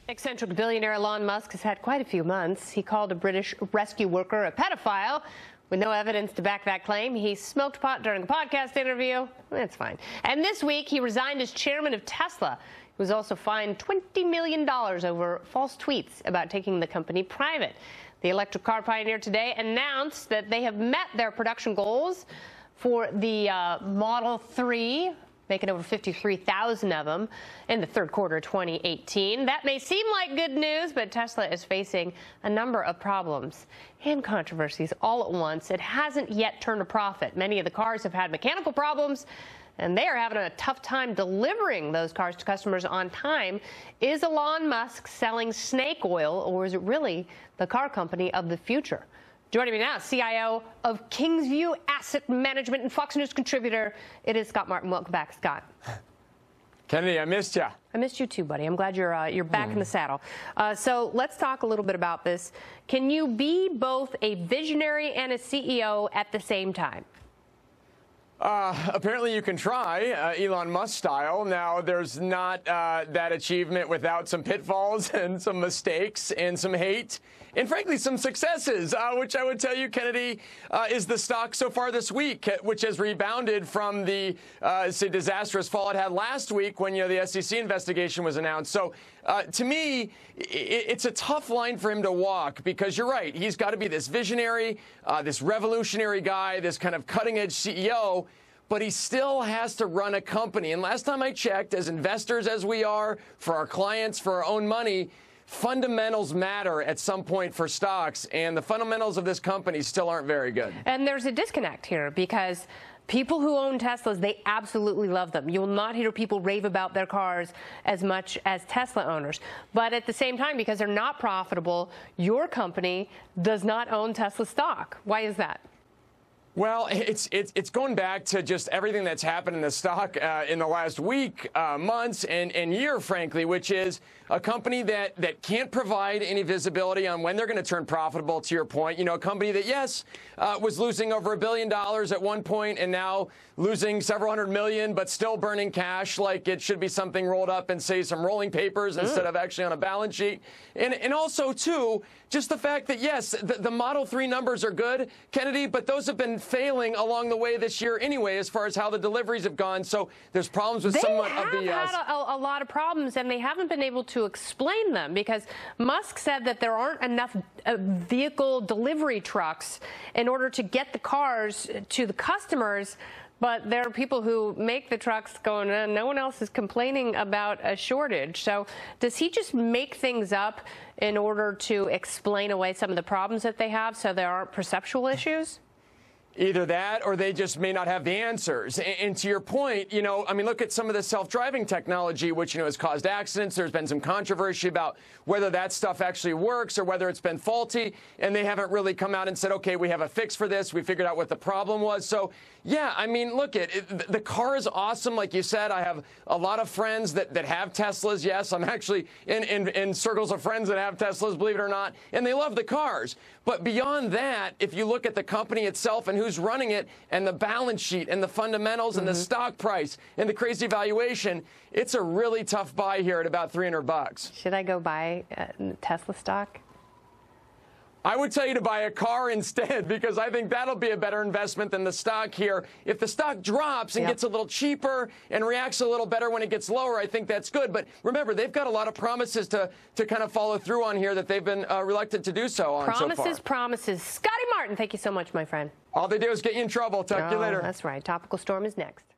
Eccentric billionaire Elon Musk has had quite a few months. He called a British rescue worker a pedophile with no evidence to back that claim. He smoked pot during a podcast interview. That's fine. And this week, he resigned as chairman of Tesla. He was also fined $20 million over false tweets about taking the company private. The electric car pioneer today announced that they have met their production goals for the Model 3, making over 53,000 of them in the third quarter of 2018. That may seem like good news, but Tesla is facing a number of problems and controversies all at once. It hasn't yet turned a profit. Many of the cars have had mechanical problems, and they are having a tough time delivering those cars to customers on time. Is Elon Musk selling snake oil, or is it really the car company of the future? Joining me now, CIO of Kingsview Asset Management and Fox News contributor, it is Scott Martin. Welcome back, Scott. Kennedy, I missed you. I missed you too, buddy. I'm glad you're back in the saddle. So let's talk a little bit about this. Can you be both a visionary and a CEO at the same time? Apparently you can try, Elon Musk style. Now, there's not that achievement without some pitfalls and some mistakes and some hate and, frankly, some successes, which I would tell you, Kennedy, is the stock so far this week, which has rebounded from the, say, disastrous fall it had last week when, the SEC investigation was announced. So, to me, it's a tough line for him to walk because you're right. He's got to be this visionary, this revolutionary guy, this kind of cutting-edge CEO, but he still has to run a company. And last time I checked, as investors as we are, for our clients, for our own money, fundamentals matter at some point for stocks, and the fundamentals of this company still aren't very good. And there's a disconnect here because people who own Teslas, they absolutely love them. You will not hear people rave about their cars as much as Tesla owners. But at the same time, because they're not profitable, your company does not own Tesla stock. Why is that? Well, it's going back to just everything that's happened in the stock in the last week, months, and year, frankly, which is a company that can't provide any visibility on when they're going to turn profitable, to your point. A company that, yes, was losing over $1 billion at one point and now losing several hundred million, but still burning cash like it should be something rolled up in, say, some rolling papers instead of actually on a balance sheet. And also, too, just the fact that, yes, the Model 3 numbers are good, Kennedy, but those have been failing along the way this year anyway as far as how the deliveries have gone. So there's problems with somewhat of the... They have had a lot of problems, and they haven't been able to explain them because Musk said that there aren't enough vehicle delivery trucks in order to get the cars to the customers. But there are people who make the trucks going, no one else is complaining about a shortage. So does he just make things up in order to explain away some of the problems that they have so there aren't perceptual issues? Either that or they just may not have the answers. And to your point, I mean, look at some of the self-driving technology, which, has caused accidents. There's been some controversy about whether that stuff actually works or whether it's been faulty. And they haven't really come out and said, OK, we have a fix for this. We figured out what the problem was. So, yeah, I mean, look, the car is awesome. Like you said, I have a lot of friends that have Teslas. Yes, I'm actually in circles of friends that have Teslas, believe it or not. And they love the cars. But beyond that, if you look at the company itself and who's running it and the balance sheet and the fundamentals and the stock price and the crazy valuation, it's a really tough buy here at about $300. Should I go buy Tesla stock? I would tell you to buy a car instead because I think that'll be a better investment than the stock here. If the stock drops and gets a little cheaper and reacts a little better when it gets lower, I think that's good. But remember, they've got a lot of promises to kind of follow through on here that they've been reluctant to do so on so far. Promises. Scotty Martin, thank you so much, my friend. All they do is get you in trouble. Talk to you later. That's right. Topical Storm is next.